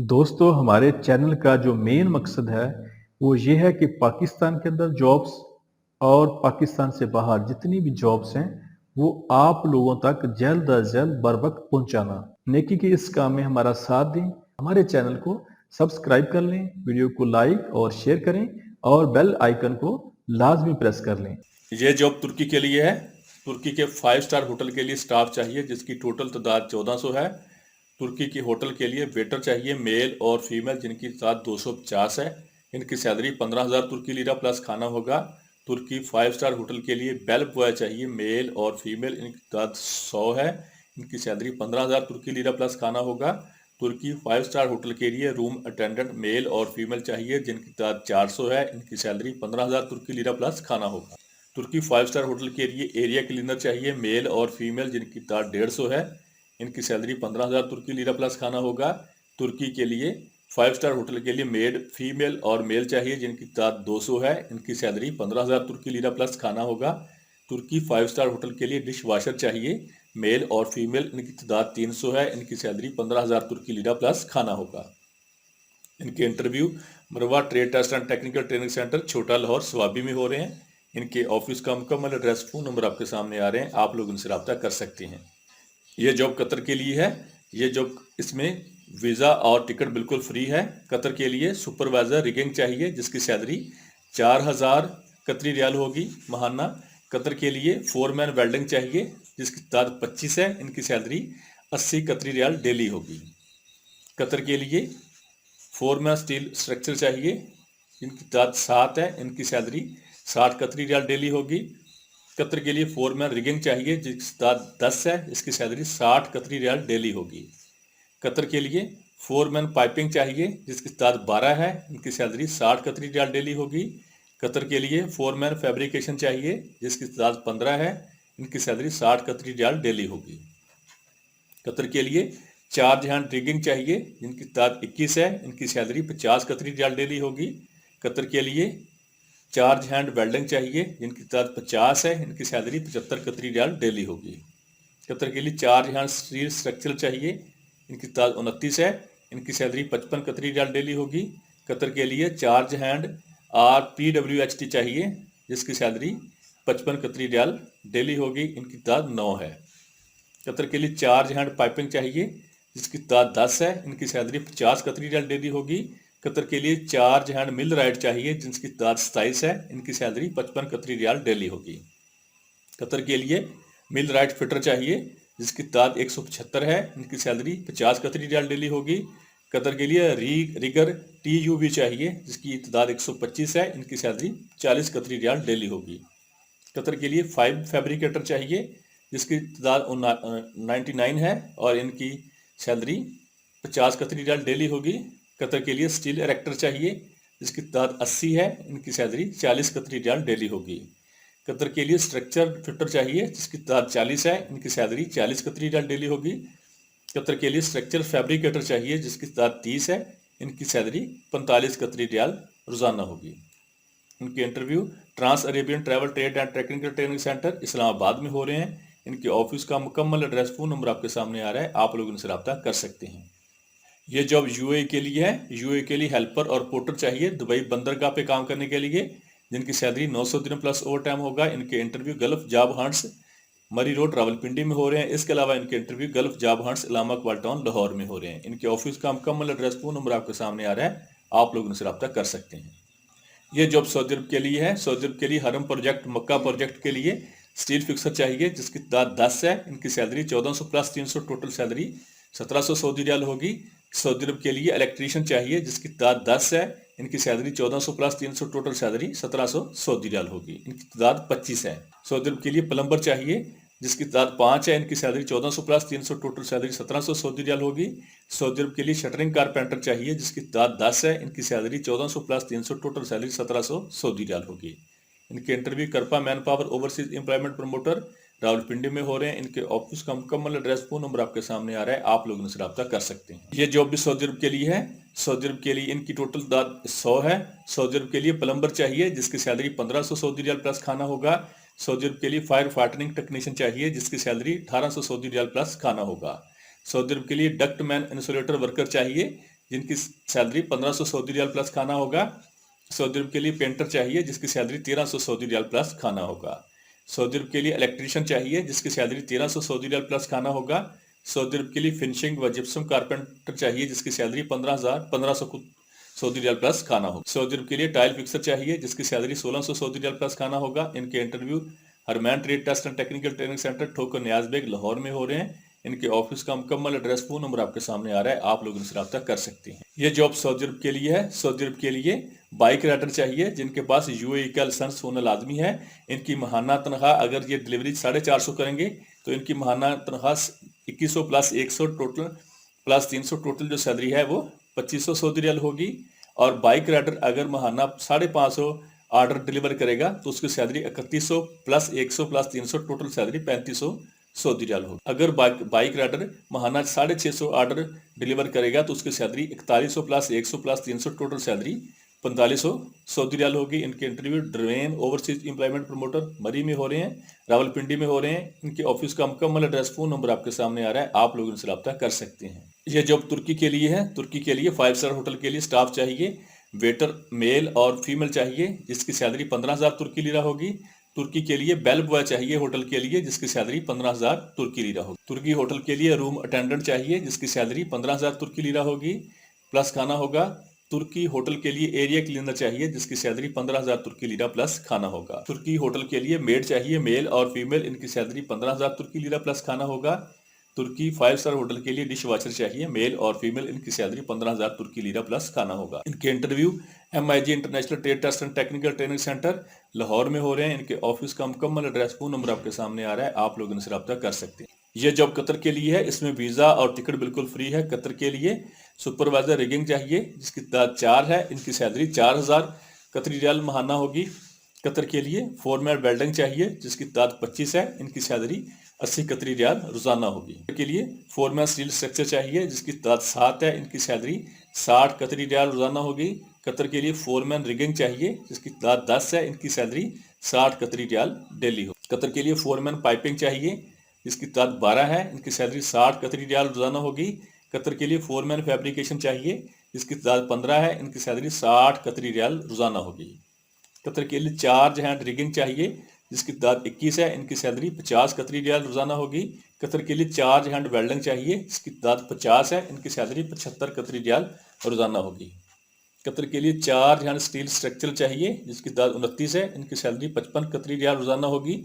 दोस्तों हमारे चैनल का जो मेन मकसद है वो ये है कि पाकिस्तान के अंदर जॉब्स और पाकिस्तान से बाहर जितनी भी जॉब्स हैं वो आप लोगों तक जल्द अज जल्द बर वक्त पहुंचाना। नेकी के इस काम में हमारा साथ दें, हमारे चैनल को सब्सक्राइब कर लें, वीडियो को लाइक और शेयर करें और बेल आइकन को लाजमी प्रेस कर लें। ये जॉब तुर्की के लिए है। तुर्की के 5 स्टार होटल के लिए स्टाफ चाहिए जिसकी टोटल तादाद 1400 है। तुर्की की होटल के लिए वेटर चाहिए मेल और फीमेल जिनकी तादाद 250 है। इनकी सैलरी 15,000 तुर्की लीरा प्लस खाना होगा। तुर्की 5 स्टार होटल के लिए बेल बॉय चाहिए मेल और फीमेल, इनकी तादाद 100 है। इनकी सैलरी 15,000 तुर्की लीरा प्लस खाना होगा। तुर्की 5 स्टार होटल के लिए रूम अटेंडेंट मेल और फीमेल चाहिए जिनकी तादाद 400 है। इनकी सैलरी 15,000 तुर्की लीरा प्लस खाना होगा। तुर्की 5 स्टार होटल के लिए एरिया क्लीनर चाहिए मेल और फीमेल जिनकी तादाद 150 है। इनकी सैलरी 15,000 तुर्की लीरा प्लस खाना होगा। तुर्की के लिए 5 स्टार होटल के लिए मेड फीमेल और मेल चाहिए जिनकी तादाद 200 है। इनकी सैलरी 15,000 तुर्की लीरा प्लस खाना होगा। तुर्की 5 स्टार होटल के लिए डिश वाशर चाहिए मेल और फीमेल, इनकी तादाद 300 है। इनकी सैलरी 15,000 तुर्की लीरा प्लस खाना होगा। इनके इंटरव्यू मरवा trade test and technical training centre Chhota Lahore Swabi में हो रहे हैं। इनके ऑफिस का मुकम्मल एड्रेस, फ़ोन नंबर आपके सामने आ रहे हैं, आप लोग इनसे रब्ता कर सकते हैं। ये जॉब कतर के लिए है। ये जॉब इसमें वीज़ा और टिकट बिल्कुल फ्री है। कतर के लिए सुपरवाइज़र रिगिंग चाहिए जिसकी सैलरी 4,000 कतरी रियाल होगी महाना। कतर के लिए फोरमैन वेल्डिंग चाहिए जिसकी तादाद 25 है। इनकी सैलरी 80 कतरी रियाल डेली होगी। कतर के लिए फोरमैन स्टील स्ट्रक्चर चाहिए, इनकी तादाद 7 है। इनकी सैलरी 60 कतरी रियाल डेली होगी। कतर के लिए फोरमैन रिगिंग चाहिए जिसकी तादाद 10 है। इसकी सैलरी 60 कतरी रियाल डेली होगी। कतर के लिए फोरमैन पाइपिंग चाहिए जिसकी तादाद 12 है। इनकी सैलरी 60 कतरी रियाल डेली होगी। कतर के लिए फोरमैन फैब्रिकेशन चाहिए जिसकी तादाद 15 है। इनकी सैलरी 60 कतरी रियाल डेली होगी। कतर के लिए चार्ज हैंड रिगिंग चाहिए जिनकी तादाद 21 है। इनकी सैलरी 50 कतरी रियाल डेली होगी। कतर के लिए चार्ज हैंड वेल्डिंग चाहिए जिनकी तादाद 50 है। इनकी सैलरी 75 कतरी रियाल डेली होगी। कतर के लिए चार्ज हैंड स्टील स्ट्रक्चर चाहिए, इनकी तादाद 29 है। इनकी सैलरी 55 कतरी रियाल डेली होगी। कतर के लिए चार्ज हैंड RPWHT चाहिए जिसकी सैलरी 55 कतरी रियाल डेली होगी। इनकी तादाद 9 है। कतर के लिए चार्ज हैंड पाइपिंग चाहिए जिसकी तादाद 10 है। इनकी सैलरी 50 कतरी रियाल डेली होगी। कतर के लिए चार्ज हैंड मिल राइट चाहिए जिसकी तादाद 27 है। इनकी सैलरी 55 कतरी रियाल डेली होगी। कतर के लिए मिल राइट फिटर चाहिए जिसकी तादाद 175 है। इनकी सैलरी 50 कतरी रियाल डेली होगी। कतर के लिए रिगर TUV चाहिए जिसकी तादाद 125 है। इनकी सैलरी 40 कतरी रियाल डेली होगी। कतर के लिए 5 फैब्रिकेटर चाहिए जिसकी तादाद 99 है और इनकी सैलरी 50 कतरी रियाल डेली होगी। कतर के लिए स्टील इरेक्टर चाहिए जिसकी तादाद 80 है। इनकी सैलरी 40 कतरी रियाल डेली होगी। कतर के लिए स्ट्रक्चर फिटर चाहिए जिसकी तादाद 40 है। इनकी सैलरी 40 कतरी रियाल डेली होगी। कतर के लिए स्ट्रक्चर फैब्रिकेटर चाहिए जिसकी तादाद 30 है। इनकी सैलरी 45 कतरी रियाल रोज़ाना होगी। इनके interview trans Arabian travel trade and technical training centre Islamabad में हो रहे हैं। इनके ऑफिस का मुकम्मल एड्रेस, फ़ोन नंबर आपके सामने आ रहा है, आप लोग इनसे रब्ता कर सकते हैं। ये जॉब UAE के लिए है। UAE के लिए हेल्पर और पोर्टर चाहिए दुबई बंदरगाह पे काम करने के लिए, जिनकी सैलरी 900 दिन प्लस ओवर टाइम होगा। इनके interview gulf job hunts Murree road Rawalpindi में हो रहे हैं। इसके अलावा इनके interview gulf job hunts Allama Iqbal town Lahore में हो रहे हैं। इनके ऑफिस का मुकम्मल एड्रेस, फ़ोन नंबर आपके सामने आ रहा है, आप लोग इनसे रब्ता कर सकते हैं। ये जॉब सऊदी अरब के लिए है। सऊदी अरब के लिए हरम प्रोजेक्ट मक्का प्रोजेक्ट के लिए स्टील फिक्सर चाहिए जिसकी तादाद 10 है। इनकी salary 1400 plus 300, total salary 1700 Saudi riyal होगी। सऊदी अरब के लिए इलेक्ट्रीशियन चाहिए जिसकी तादाद 10 है। इनकी salary 1400 plus 300, total salary 1700 Saudi riyal होगी। इनकी तादाद 25 है। सऊदी अरब के लिए प्लम्बर चाहिए जिसकी तादाद 5 है। इनकी salary 1400 plus 300, total salary 1700 Saudi riyal होगी। सऊदी अरब के लिए शटरिंग कारपेंटर चाहिए जिसकी तादाद 10 है। इनकी salary 1400 plus 300, total salary 1700 Saudi riyal होगी। इनके इंटरव्यू करपा man power overseas employment promoter Rawalpindi में हो रहे हैं। इनके ऑफिस का मुकम्मल एड्रेस, फ़ोन नंबर आपके सामने आ रहा है, आप लोग इनसे रब्ता कर सकते हैं। ये जॉब भी सऊदी अरब के लिए है। सऊदी अरब के लिए इनकी टोटल तादाद 100 है। सऊदी अरब के लिए प्लम्बर चाहिए जिसकी सैलरी 1500 सऊदी रियाल प्लस खाना होगा। सऊदी अरब के लिए फायर फाइटरिंग टेक्नीशियन चाहिए जिसकी सैलरी 1800 सऊदी रियाल प्लस खाना होगा। सऊदी अरब के लिए डक्ट मैन इंसुलेटर वर्कर चाहिए जिनकी सैलरी 1500 सऊदी रियाल प्लस खाना होगा। सऊदी अरब के लिए पेंटर चाहिए जिसकी सैलरी 1300 सऊदी रियाल प्लस खाना होगा। सऊदी अरब के लिए इलेक्ट्रीशियन चाहिए जिसकी सैलरी 1300 सऊदी रियाल प्लस खाना होगा। सऊदी अरब के लिए फिनिशिंग व जिप्सम कारपेंटर चाहिए जिसकी सैलरी 1500 सऊदी रियाल प्लस खाना होगा। सऊदी अरब के लिए टाइल फिक्सर चाहिए जिसकी सैलरी 1600 सऊदी रियाल प्लस खाना होगा। इनके interview Harman trade test and technical training centre Thokar Niaz bag Lahore में हो रहे हैं। इनके ऑफिस का मुकम्मल एड्रेस फोन नंबर आपके सामने आ रहा है, आप लोग इनसे रब्ता कर सकते हैं। ये जॉब सऊदी अरब के लिए है। सऊदी अरब के लिए बाइक राइडर चाहिए जिनके पास यूएई का लाइसेंस होना लाजमी है। इनकी माहाना तनख्वाह अगर ये डिलीवरी 450 करेंगे तो इनकी माहाना तनख्वाह 2100 प्लस 100 टोटल प्लस 300 टोटल जो सैलरी है वो 2500 सऊदी रियाल होगी। और बाइक राइडर अगर माहाना 550 ऑर्डर डिलीवर करेगा तो उसकी salary 3100 plus 100 plus 300 total salary 3500 Saudi riyal होगी। अगर बाइक राइडर माहाना 650 ऑर्डर डिलीवर करेगा तो उसकी salary 4100 plus 100 plus 300 total salary 4500 Saudi riyal होगी। इनके इंटरव्यू ड्रेन ओवरसीज एम्प्लॉयमेंट प्रमोटर मरी में हो रहे हैं, रावलपिंडी में हो रहे हैं। इनके ऑफिस का मुकम्मल एड्रेस फोन नंबर आपके सामने आ रहा है, आप लोग इनसे रब्ता कर सकते हैं। यह जॉब तुर्की के लिए है। तुर्की के लिए 5 स्टार होटल के लिए स्टाफ चाहिए। वेटर मेल और फीमेल चाहिए जिसकी सैलरी 15,000 तुर्की लीरा होगी। तुर्की के लिए बेल बॉय चाहिए होटल के लिए जिसकी सैलरी 15,000 तुर्की लीरा होगी। तुर्की होटल के लिए रूम अटेंडेंट चाहिए जिसकी सैलरी 15,000 तुर्की लीरा होगी प्लस खाना होगा। तुर्की होटल के लिए एरिया क्लीनर चाहिए जिसकी सैलरी 15,000 तुर्की लीरा प्लस खाना होगा। तुर्की होटल के लिए मेड चाहिए मेल और फीमेल, इनकी सैलरी 15,000 तुर्की लीरा प्लस खाना होगा। तुर्की 5 स्टार होटल के लिए डिश वॉचर चाहिए मेल और फीमेल, इनकी सैलरी 15,000 तुर्की लीरा प्लस खाना होगा। इनके interview MIG international trade test and technical training centre Lahore में हो रहे हैं। इनके ऑफिस का मुकम्मल एड्रेस फोन नंबर आपके सामने आ रहा है, आप लोग इनसे रब्ता कर सकते हैं। यह जॉब कतर के लिए है। इसमें वीज़ा और टिकट बिल्कुल फ्री है। कतर के लिए सुपरवाइजर रिगिंग चाहिए जिसकी तादाद 4 है। इनकी सैलरी 4000 कतरी रियाल महाना होगी। कतर के लिए फोरमैन वेल्डिंग चाहिए जिसकी तादाद 25 है। इनकी सैलरी 80 कतरी रियाल रोजाना होगी। के लिए फोरमैन स्टील स्ट्रक्चर चाहिए जिसकी तादाद 7 है। इनकी सैलरी 60 कतरी रियाल रोजाना होगी। कतर के लिए फोरमैन रिगिंग चाहिए जिसकी तादाद 10 है। इनकी सैलरी 60 कतरी रियाल डेली हो। कतर के लिए फोरमैन पाइपिंग चाहिए जिसकी तादाद 12 है। इनकी सैलरी 60 कतरी रियाल रोजाना होगी। कतर के लिए फोरमैन फैब्रिकेशन चाहिए जिसकी तादाद 15 है। इनकी सैलरी 60 कतरी रियाल रोजाना होगी। कतर के लिए चार्ज हैंड रिगिंग चाहिए जिसकी तादाद 21 है। इनकी सैलरी 50 कतरी रियाल रोजाना होगी। कतर के लिए चार्ज हैंड वेल्डिंग चाहिए जिसकी तादाद 50 है। इनकी सैलरी 75 कतरी रियाल रोजाना होगी। कतर के लिए चार्ज हैंड स्टील स्ट्रक्चर चाहिए जिसकी तादाद 29 है। इनकी सैलरी 55 कतरी रियाल रोजाना होगी।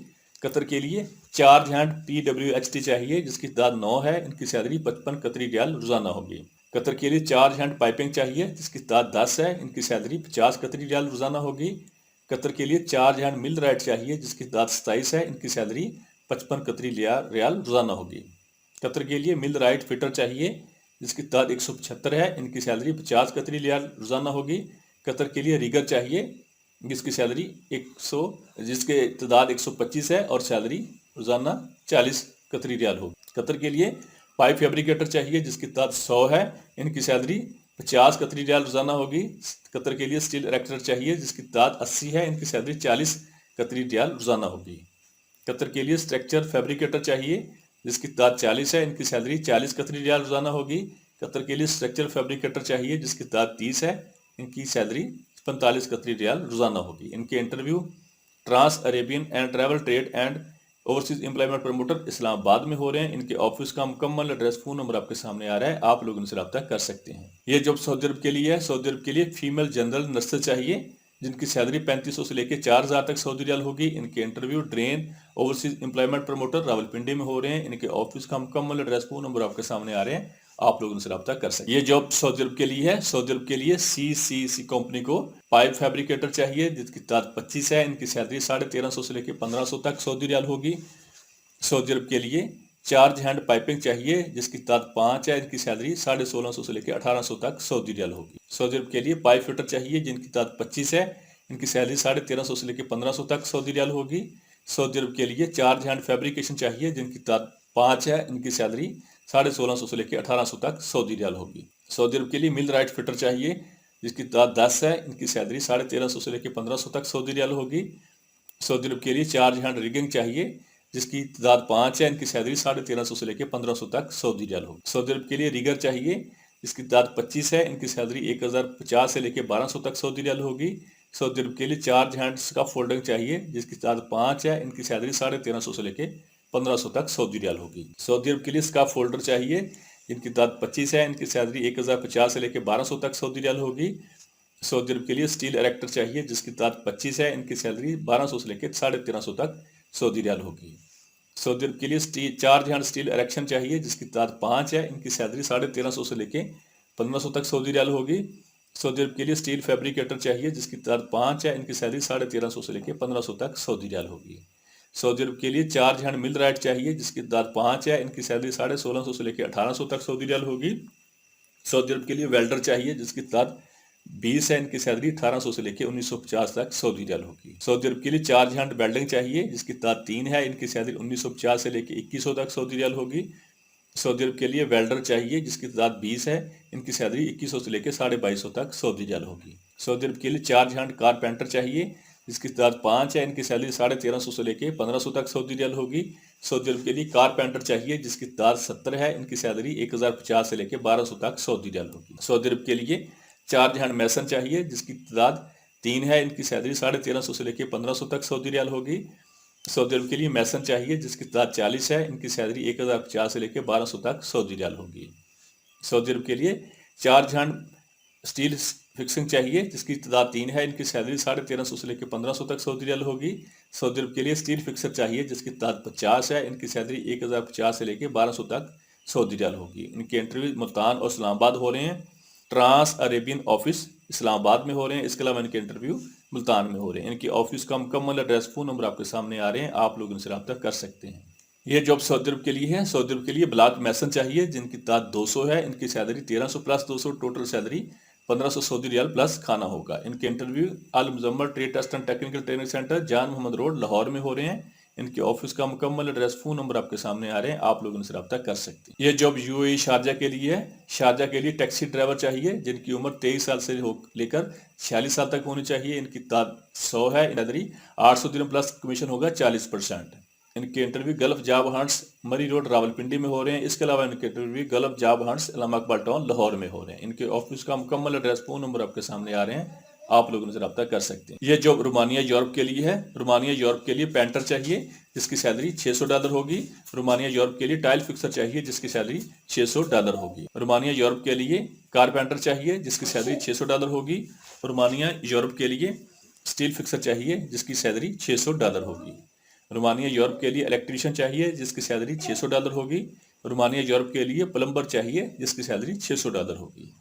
कतर के लिए चार्ज हैंड PWHT चाहिए जिसकी तादाद 9 है। इनकी सैलरी 55 कतरी रियाल रोजाना होगी। कतर के लिए चार्ज हैंड पाइपिंग चाहिए जिसकी तादाद 10 है। इनकी सैलरी 50 कतरी रियाल रोजाना होगी। कतर के लिए चार्ज हैंड मिल राइट चाहिए जिसकी तादाद 27 है। इनकी सैलरी 55 कतरी रियाल रोजाना होगी। कतर के लिए मिल राइट फिटर चाहिए जिसकी तादाद 175 है। इनकी सैलरी 50 कतरी रियाल रोजाना होगी। कतर के लिए रिगर चाहिए जिसकी सैलरी 100 जिसके तादाद 125 है और सैलरी रोजाना 40 कतरी रियाल होगी। कतर के लिए पाइप फैब्रिकेटर चाहिए जिसकी तादाद 100 है। इनकी सैलरी 50 कतरी रियाल रोजाना होगी। कतर के लिए स्टील इरेक्टर चाहिए जिसकी तादाद 80 है। इनकी सैलरी 40 कतरी रियाल रोजाना होगी। कतर के लिए स्ट्रक्चर फैब्रिकेटर चाहिए जिसकी तादाद 40 है। इनकी सैलरी 40 कतरी रियाल रोजाना होगी। कतर के लिए स्ट्रक्चर फैब्रिकेटर चाहिए जिसकी तादाद 30 है। इनकी सैलरी 45 कतरी रियाल रोजाना होगी। इनके interview trans Arabian and travel trade and overseas employment promoter Islamabad में हो रहे हैं। इनके ऑफिस का मुकम्मल एड्रेस फोन नंबर आपके सामने आ रहा है, आप लोग इनसे रब्ता कर सकते हैं। ये जॉब सऊदी अरब के लिए है। सऊदी अरब के लिए फीमेल जनरल नर्सेज चाहिए जिनकी सैलरी 3500 से लेकर 4000 तक सऊदी रियाल होगी। इनके इंटरव्यू ड्रेन ओवरसीज एम्प्लॉयमेंट प्रमोटर रावलपिंडी में हो रहे हैं। इनके ऑफिस का मुकम्मल एड्रेस फोन नंबर आपके सामने आ रहे हैं, आप लोग उनसे रब्ता कर सकते हैं। ये जॉब सऊदी अरब के लिए है। सऊदी अरब के लिए CCC कंपनी को पाइप फैब्रिकेटर चाहिए जिसकी तादाद 25 है। इनकी सैलरी 1350 से लेकर 1500 तक सऊदी रियाल होगी। सऊदी अरब के लिए चार्ज हैंड पाइपिंग चाहिए जिसकी तादाद 5 है। इनकी सैलरी 1650 से लेकर 1800 तक सऊदी रियाल होगी। सऊदी अरब के लिए पाइप फिटर चाहिए जिनकी तादाद 25 है। इनकी सैलरी 1350 से लेकर 1500 तक सऊदी रियाल होगी। सऊदी अरब के लिए चार्ज हैंड फैब्रिकेशन चाहिए जिनकी तादाद 5 है। इनकी सैलरी 1650 से लेकर 1800 तक सऊदी रियाल होगी। सऊदी अरब के लिए मिल राइट फिटर चाहिए जिसकी तादाद 10 है। इनकी सैलरी 1350 से लेकर 1500 तक सऊदी रियाल होगी। सऊदी अरब के लिए चार्ज हैंड रिगिंग चाहिए जिसकी तादाद 5 है। इनकी सैलरी 1350 से लेकर 1500 तक सऊदी रियाल होगी। सऊदी अरब के लिए रिगर चाहिए इसकी तादाद 25 है, इनकी सैलरी 1050 से लेके 1200 तक सऊदी रियाल होगी। सऊदी अरब के लिए 4 हैंड्स का फोल्डिंग चाहिए जिसकी तादाद 5 है, इनकी सैलरी 1350 से लेके 1500 तक सऊदी रियाल होगी। सऊदी अरब के लिए स्कार्फ फोल्डर चाहिए जिनकी तादाद 25 है, इनकी सैलरी 1050 से लेके 1200 तक सऊदी रियाल होगी। सऊदी अरब के लिए स्टील इरेक्टर चाहिए जिसकी तादाद 25 है, इनकी सैलरी 1200 से लेकर 1350 तक सऊदी रियाल होगी। सऊदी अरब के लिए 4 हैंड स्टील इरेक्शन चाहिए जिसकी तादाद 5 है, इनकी सैलरी 1350 से लेके 1500 तक सऊदी रियाल होगी। सऊदी अरब के लिए स्टील फैब्रिकेटर चाहिए जिसकी तादाद 5 है, इनकी सैलरी 1350 से लेके 1500 तक सऊदी रियाल होगी। सऊदी अरब के लिए 4 हैंड मिल राइट चाहिए जिसकी तादाद 5 है, इनकी सैलरी 1650 से लेके 1800 तक सऊदी रियाल होगी। सऊदी अरब के लिए वेल्डर चाहिए जिसकी तादाद 20 है, इनकी सैलरी 1800 से लेके 1950 तक सऊदी रियाल होगी। सऊदी अरब के लिए 4 हैंड वेल्डिंग चाहिए जिसकी तादाद 3 है, इनकी सैलरी 1950 से लेके 2100 तक सऊदी रियाल होगी। सऊदी अरब के लिए वेल्डर चाहिए जिसकी तादाद 20 है, इनकी सैलरी 2100 से लेके 2250 तक सऊदी रियाल होगी। सऊदी अरब के लिए 4 हैंड कारपेंटर चाहिए जिसकी तादाद 5 है, इनकी सैलरी 1350 से लेके 1500 तक सऊदी रियाल होगी। सऊदी अरब के लिए कारपेंटर चाहिए जिसकी तादाद 70 है, इनकी सैलरी 1050 से लेके 1200 तक सऊदी रियाल होगी। सऊदी अरब के लिए 4 हैंड मैसन चाहिए जिसकी तादाद 3 है, इनकी सैलरी 1350 से लेके 1500 तक सऊदी रियाल होगी। सऊदी अरब के लिए मैसन चाहिए जिसकी तादाद 40 है, इनकी सैलरी 1050 से लेके 1200 तक सऊदी रियाल होगी। सऊदी अरब के लिए 4 हैंड स्टील फिक्सिंग चाहिए जिसकी तादाद 3 है, इनकी सैलरी 1350 से लेकर 1500 तक सऊदी रियाल होगी। सऊदी अरब के लिए स्टील फिक्सर चाहिए जिसकी तादाद 50 है, इनकी सैलरी 1050 से लेकर 1200 तक सऊदी रियाल होगी। इनके इंटरव्यू मुल्तान और इस्लामाबाद हो रहे हैं। ट्रांस अरेबियन ऑफिस इस्लामाबाद में हो रहे हैं, इसके अलावा इनके इंटरव्यू मुल्तान में हो रहे हैं। इनकी ऑफिस का मुकम्मल एड्रेस, फ़ोन नंबर आपके सामने आ रहे हैं, आप लोग इनसे रब्ता कर सकते हैं। ये जॉब सऊदी अरब के लिए है। सऊदी अरब के लिए ब्लॉक मैसन चाहिए जिनकी तादाद 200 है, इनकी salary 1300 plus 200, total salary 1500 Saudi riyal plus खाना होगा। इनके interview Al Muzammil trade test and technical training centre Jan Mohammad road Lahore में हो रहे हैं। इनके ऑफिस का मुकम्मल एड्रेस, फ़ोन नंबर आपके सामने आ रहे हैं, आप लोग इनसे रब्ता कर सकते हैं। ये जॉब यूएई शारजा के लिए है। शारजा के लिए टैक्सी ड्राइवर चाहिए जिनकी उम्र 23 साल से लेकर 46 साल तक होनी चाहिए। इनकी तादाद 100 है, सैलरी 800 दिरहम प्लस कमीशन होगा 40%। इनके interview gulf job hunts Murree road Rawalpindi में हो रहे हैं। इसके अलावा इनके interview gulf job hunts Allama Iqbal town Lahore में हो रहे हैं। इनके ऑफिस का मुकम्मल एड्रेस, फ़ोन नंबर आपके सामने आ रहे हैं, आप लोग इनसे रब्ता कर सकते हैं। ये जॉब रोमानिया यूरोप के लिए है। रोमानिया यूरोप के लिए पेंटर चाहिए जिसकी सैलरी $600 होगी। रोमानिया यूरोप के लिए टाइल फिक्सर चाहिए जिसकी सैलरी $600 होगी। रोमानिया यूरोप के लिए कारपेंटर चाहिए जिसकी सैलरी $600 होगी। रोमानिया यूरोप के लिए स्टील फिक्सर चाहिए जिसकी सैलरी $600 होगी। रोमानिया यूरोप के लिए इलेक्ट्रीशियन चाहिए जिसकी सैलरी $600 होगी। रोमानिया यूरोप के लिए प्लम्बर चाहिए जिसकी सैलरी $600 होगी।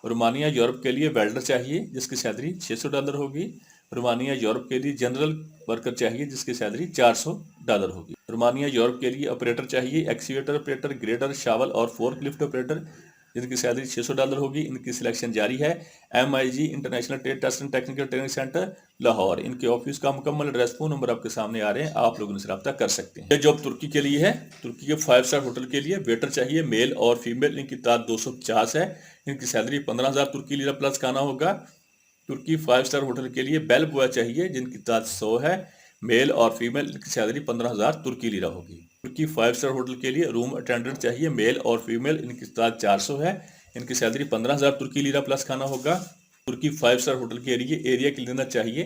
रोमानिया यूरोप के लिए वेल्डर चाहिए जिसकी सैलरी $600 होगी। रोमानिया यूरोप के लिए जनरल वर्कर चाहिए जिसकी सैलरी $400 होगी। रोमानिया यूरोप के लिए ऑपरेटर चाहिए, एक्सीवेटर ऑपरेटर, ग्रेडर, शावल और फोर्कलिफ्ट ऑपरेटर जिनकी सैलरी $600 होगी। इनकी सिलेक्शन जारी है। MIG international trade test and technical training centre Lahore. इनके ऑफिस का मुकम्मल एड्रेस, फ़ोन नंबर आपके सामने आ रहे हैं, आप लोग इनसे रब्ता कर सकते हैं। ये जॉब तुर्की के लिए है। तुर्की के 5 स्टार होटल के लिए वेटर चाहिए, मेल और फीमेल। इनकी तादाद 250 है, इनकी सैलरी 15,000 तुर्की लीरा प्लस खाना होगा। तुर्की 5 स्टार होटल के लिए बेल बॉय चाहिए जिनकी तादाद 100 है, मेल और फीमेल। इनकी सैलरी 15,000 तुर्की लीरा होगी। तुर्की 5 स्टार होटल के लिए रूम अटेंडेंट चाहिए, मेल और फीमेल। इनकी तादाद 400 है, इनकी सैलरी 15,000 तुर्की लीरा प्लस खाना होगा। तुर्की 5 स्टार होटल के लिए एरिया क्लीनर चाहिए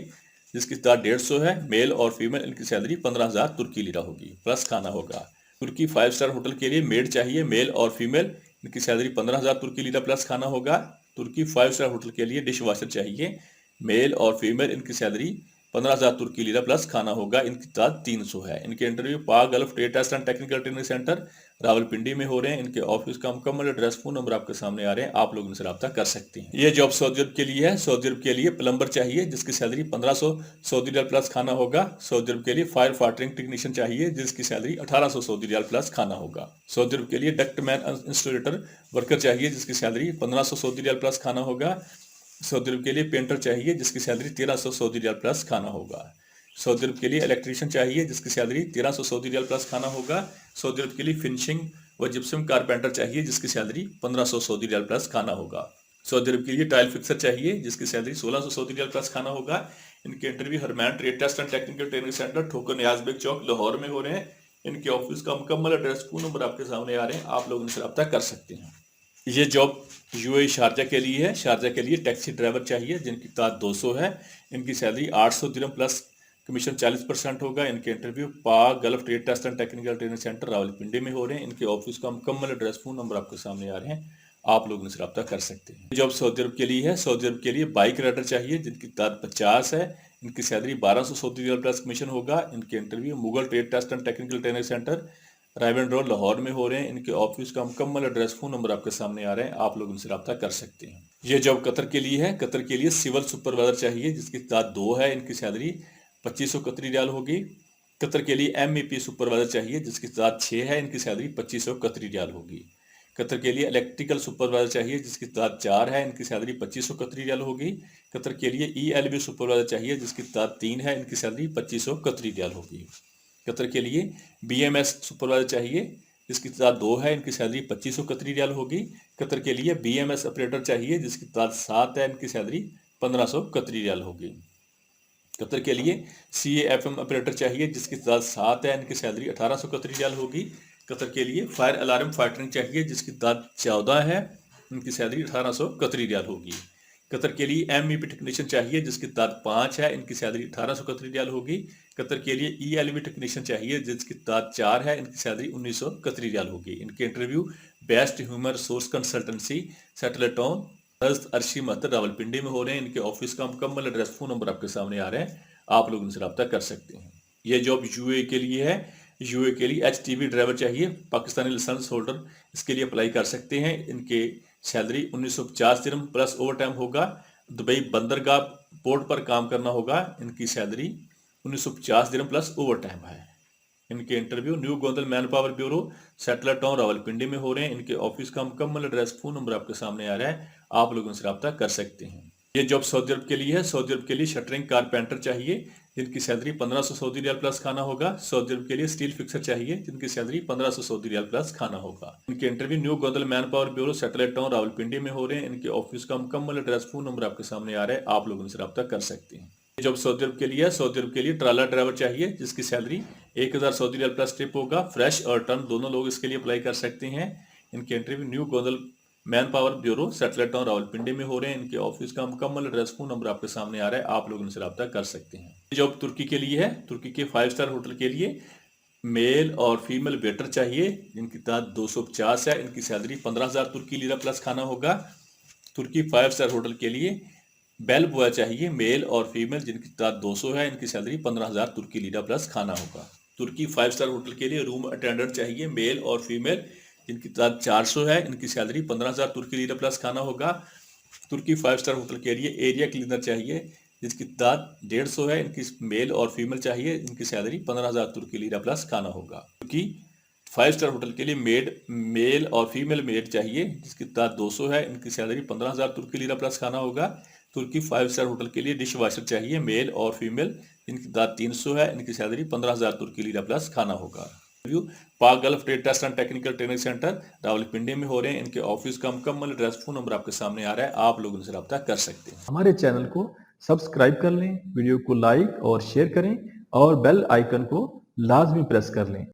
जिसकी तादाद 150 है, मेल और फीमेल। इनकी सैलरी 15,000 तुर्की लीरा होगी, प्लस खाना होगा। तुर्की 5 स्टार होटल के लिए मेड चाहिए, मेल और फीमेल। इनकी सैलरी 15,000 तुर्की लीरा प्लस खाना होगा। तुर्की 5 स्टार होटल के लिए डिश वॉशर चाहिए, मेल और फीमेल। इनकी सैलरी 15,000 तुर्की लीरा प्लस खाना होगा। इनकी तादाद 300 है। इनके interview Pak Gulf trade test and technical training centre Rawalpindi में हो रहे हैं। इनके ऑफिस का मुकम्मल एड्रेस, फ़ोन नंबर आपके सामने आ रहे हैं, आप लोग इनसे रब्ता कर सकते हैं। ये जॉब सऊदी अरब के लिए है। सऊदी अरब के लिए प्लम्बर चाहिए जिसकी सैलरी 1500 सऊदी रियाल प्लस खाना होगा। सऊदी अरब के लिए फायर फाटरिंग टेक्नीशियन चाहिए जिसकी सैलरी 1800 सऊदी रियाल प्लस खाना होगा। सऊदी अरब के लिए डक्टमैन इंस्टॉलेटर वर्कर चाहिए जिसकी सैलरी 1500 सऊदी रियाल प्लस खाना होगा। सऊदी अरब के लिए पेंटर चाहिए जिसकी सैलरी 1300 सऊदी रियाल प्लस खाना होगा। सऊदी अरब के लिए इलेक्ट्रीशियन चाहिए जिसकी सैलरी 1300 सऊदी रियाल प्लस खाना होगा। सऊदी अरब के लिए फिनिशिंग व जिप्सम कारपेंटर चाहिए जिसकी सैलरी 1500 सऊदी रियाल प्लस खाना होगा। सऊदी अरब के लिए टाइल फिक्सर चाहिए जिसकी सैलरी 1600 सऊदी रियाल प्लस खाना होगा। इनके interview Harman trade test and technical training centre Thokar Niaz bag चौक लाहौर में हो रहे हैं। इनके ऑफिस का मुकम्मल एड्रेस, फ़ोन नंबर आपके सामने आ रहे हैं, आप लोग इनसे रब्ता कर सकते हैं। ये जॉब यूएई शारजा के लिए है। शारजा के लिए टैक्सी ड्राइवर चाहिए जिनकी तादाद 200 है। इनकी सैलरी 800 दिरहम प्लस कमीशन 40% होगा। इनके interview Pak Gulf trade test and technical training centre Rawalpindi में हो रहे हैं। इनके ऑफिस का मुकम्मल एड्रेस, फोन नंबर आपके सामने आ रहे हैं, आप लोग इनसे रब्ता कर सकते हैं। जॉब सऊदी अरब के लिए है। सऊदी अरब के लिए बाइक राइडर चाहिए जिनकी तादाद 50 है। इनकी salary 1200 Saudi riyal plus commission होगा। इनके interview Mughal trade test and technical training centre Raiwind road Lahore में हो रहे हैं। इनके ऑफिस का मुकम्मल एड्रेस, फोन नंबर आपके सामने आ रहे हैं, आप लोग इनसे रब्ता कर सकते हैं। ये जॉब कतर के लिए है। कतर के लिए सिविल सुपरवाइजर चाहिए जिसकी तादाद 2 है। इनकी सैलरी 2500 कतरी रियाल होगी। कतर के लिए MEP सुपरवाइजर चाहिए जिसकी तादाद 6 है। इनकी सैलरी 2500 कतरी रियाल होगी। कतर के लिए इलेक्ट्रिकल सुपरवाइजर चाहिए जिसकी तादाद 4 है। इनकी सैलरी 2500 कतरी रियाल होगी। कतर के लिए ELB सुपरवाइजर चाहिए जिसकी तादाद 3 है। इनकी सैलरी 2500 कतरी रियाल होगी। कतर के लिए BMS सुपरवाइजर चाहिए जिसकी तादाद 2 है। इनकी सैलरी 2500 कतरी रियाल होगी। कतर के लिए BMS ऑपरेटर चाहिए जिसकी तादाद 7 है। इनकी सैलरी 1500 कतरी रियाल होगी। कतर के लिए CAFM ऑपरेटर चाहिए जिसकी तादाद 7 है। इनकी सैलरी 1800 कतरी रियाल होगी। कतर के लिए फायर अलार्म फाइटरिंग चाहिए जिसकी तादाद 14 है। इनकी सैलरी 1800 कतरी रियाल होगी। कतर के लिए MEP टेक्नीशियन चाहिए जिसकी तादाद 5 है। इनकी सैलरी 1800 कतरी रियाल होगी। कतर के लिए ELB टेक्नीशियन चाहिए जिसकी तादाद 4 है। इनकी सैलरी 1900 कतरी रियाल होगी। इनके interview best human resource consultancy satellite town Arshi Mehtar Rawalpindi में हो रहे हैं। इनके ऑफिस का मुकम्मल एड्रेस, फोन नंबर आपके सामने आ रहे हैं, आप लोग इनसे रब्ता कर सकते हैं। ये जॉब UAE के लिए है। UAE के लिए HTV ड्राइवर चाहिए, पाकिस्तानी लाइसेंस होल्डर इसके लिए अप्लाई कर सकते हैं। इनके सैलरी 1950 दिरहम प्लस ओवर टाइम होगा। दुबई बंदरगाह पोर्ट पर काम करना होगा। इनकी सैलरी 1950 दिरहम प्लस ओवर टाइम है। इनके interview new Gondal man power bureau satellite town Rawalpindi में हो रहे हैं। इनके ऑफिस का मुकम्मल एड्रेस, फोन नंबर आपके सामने आ रहा है, आप लोग उनसे रब्ता कर सकते हैं। ये जॉब सऊदी अरब के लिए है। सऊदी अरब के लिए शटरिंग कारपेंटर चाहिए जिनकी सैलरी 1500 सऊदी रियाल प्लस खाना होगा। सऊदी अरब के लिए स्टील फिक्सर चाहिए जिनकी सैलरी 1500 सऊदी रियाल प्लस खाना होगा। इनके interview new Gondal man power bureau satellite town Rawalpindi में हो रहे हैं। इनके ऑफिस का मुकम्मल एड्रेस, फोन नंबर आपके सामने आ रहा है, आप लोग उनसे रब्ता कर सकते हैं। जॉब सऊदी अरब के लिए है। सऊदी अरब के लिए ट्राला ड्राइवर चाहिए जिसकी salary 1000 Saudi riyal plus tip होगा। फ्रेश और टर्न दोनों लोग इसके लिए अप्लाई कर सकते हैं। इनके interview new Gondal man power bureau satellite town Rawalpindi में हो रहे हैं। इनके ऑफिस का मुकम्मल एड्रेस, फोन नंबर आपके सामने आ रहा है, आप लोग इनसे रब्ता कर सकते हैं। जॉब तुर्की के लिए है। तुर्की के 5 स्टार होटल के लिए मेल और फीमेल वेटर चाहिए जिनकी तादाद 250 है। इनकी सैलरी 15,000 तुर्की लीरा प्लस खाना होगा। तुर्की 5 स्टार होटल के लिए बेल बॉय चाहिए मेल और फीमेल जिनकी तादाद 200 है। इनकी सैलरी 15,000 तुर्की लीरा प्लस खाना होगा। तुर्की 5 स्टार होटल के लिए रूम अटेंडेंट चाहिए मेल और फीमेल जिनकी तादाद 400 है। इनकी सैलरी 15,000 तुर्की लीरा प्लस खाना होगा। तुर्की 5 स्टार होटल के लिए एरिया क्लीनर चाहिए जिसकी तादाद 150 है। इनकी मेल और फीमेल चाहिए। इनकी सैलरी 15,000 तुर्की लीरा प्लस खाना होगा। तुर्की 5 स्टार होटल के लिए मेल और फीमेल मेड चाहिए जिसकी तादाद 200 है। इनकी सैलरी 15,000 तुर्की लीरा प्लस खाना होगा। तुर्की 5 स्टार होटल के लिए डिश वॉशर चाहिए मेल और फीमेल जिनकी तादाद 300 है। इनकी सैलरी 15,000 तुर्की लीरा प्लस खाना होगा। Pak Gulf trade test and technical training centre Rawalpindi में हो रहे हैं। इनके ऑफिस का मुकम्मल एड्रेस, फोन नंबर आपके सामने आ रहा है, आप लोग उनसे रब्ता कर सकते हैं। हमारे चैनल को सब्सक्राइब कर लें, वीडियो को लाइक और शेयर करें और बेल आइकन को लाजमी प्रेस कर लें।